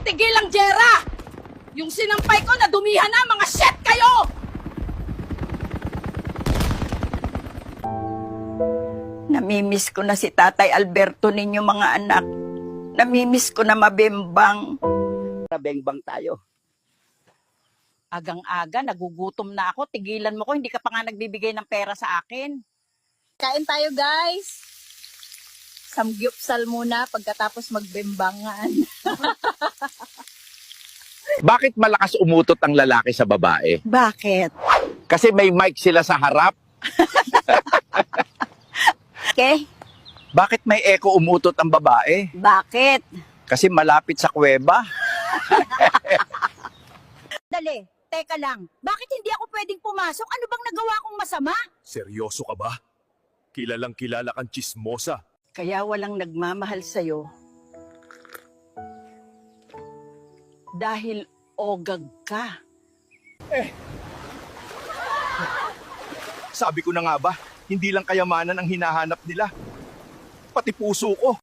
tigil ang Jera! Yung sinampay ko na dumihan na, mga shit kayo! Namimiss ko na si Tatay Alberto ninyo mga anak. Namimiss ko na mabimbang. Bengbang tayo. Agang-aga, nagugutom na ako. Tigilan mo ko, hindi ka pa nga nagbibigay ng pera sa akin. Kain tayo, guys. Samgyupsal muna pagkatapos magbembangan. Bakit malakas umutot ang lalaki sa babae? Bakit? Kasi may mic sila sa harap. Okay? Bakit may echo umutot ang babae? Bakit? Kasi malapit sa kuweba. Dali, teka lang. Bakit hindi ako pwedeng pumasok? Ano bang nagawa kong masama? Seryoso ka ba? Kilalang kilala kang chismosa. Kaya walang nagmamahal sa'yo. Dahil ogag ka. Sabi ko na nga ba, hindi lang kayamanan ang hinahanap nila. Pati puso ko.